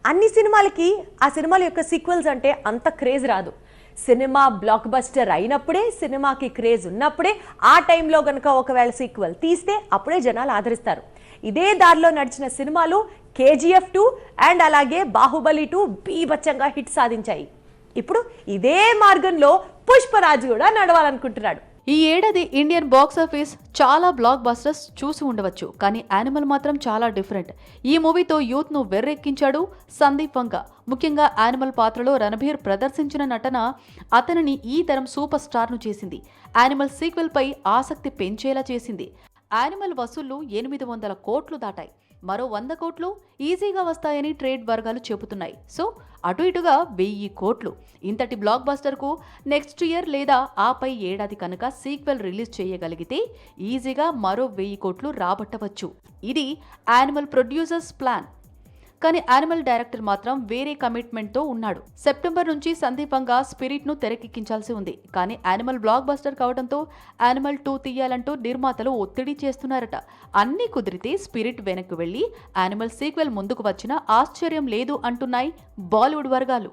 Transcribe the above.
అన్ని సినిమాలకి ఆ సినిమాల యొక్క సీక్వెల్స్ అంటే అంత క్రేజ్ రాదు. సినిమా బ్లాక్ బస్టర్ అయినప్పుడే, సినిమాకి క్రేజ్ ఉన్నప్పుడే, ఆ టైంలో గనక ఒకవేళ సీక్వెల్ తీస్తే అప్పుడే జనాలు ఆదరిస్తారు. ఇదే దారిలో నడిచిన సినిమాలు KGF 2 అండ్ అలాగే బాహుబలి 2 బీభత్సంగా హిట్ సాధించాయి. ఇప్పుడు ఇదే మార్గంలో పుష్పరాజ్ కూడా నడవాలనుకుంటున్నాడు. ఈ ఏడాది ఇండియన్ బాక్స్ ఆఫీస్ చాలా బ్లాక్ బస్టర్స్ చూసి ఉండవచ్చు, కానీ యానిమల్ మాత్రం చాలా డిఫరెంట్. ఈ మూవీతో యూత్ ను వెర్రెక్కించాడు సందీప్ వంగ. ముఖ్యంగా యానిమల్ పాత్రలో రణబీర్ ప్రదర్శించిన నటన అతనిని ఈ తరం సూపర్ స్టార్ ను చేసింది. యానిమల్ సీక్వెల్ పై ఆసక్తి పెంచేలా చేసింది. యానిమల్ వసూళ్లు 800 కోట్లు దాటాయి. మరో 100 కోట్లు ఈజీగా వస్తాయని ట్రేడ్ వర్గాలు చెబుతున్నాయి. సో అటు ఇటుగా 1000 కోట్లు. ఇంతటి బ్లాక్ బస్టర్ కు నెక్స్ట్ ఇయర్ లేదా ఆపై ఏడాది కనుక సీక్వెల్ రిలీజ్ చేయగలిగితే ఈజీగా మరో 1000 కోట్లు రాబట్టవచ్చు. ఇది యానిమల్ ప్రొడ్యూసర్స్ ప్లాన్. కానీ యానిమల్ డైరెక్టర్ మాత్రం వేరే కమిట్మెంట్ తో ఉన్నాడు. సెప్టెంబర్ నుంచి సందీప్ వంగ స్పిరిట్ ను తెరకెక్కించాల్సి ఉంది. కానీ యానిమల్ బ్లాక్ బస్టర్ కావడంతో యానిమల్ 2 తీయాలంటూ నిర్మాతలు ఒత్తిడి చేస్తున్నారట. అన్ని కుదిరితే స్పిరిట్ వెనక్కి వెళ్లి యానిమల్ సీక్వెల్ ముందుకు వచ్చినా ఆశ్చర్యం లేదు అంటున్నాయి బాలీవుడ్ వర్గాలు.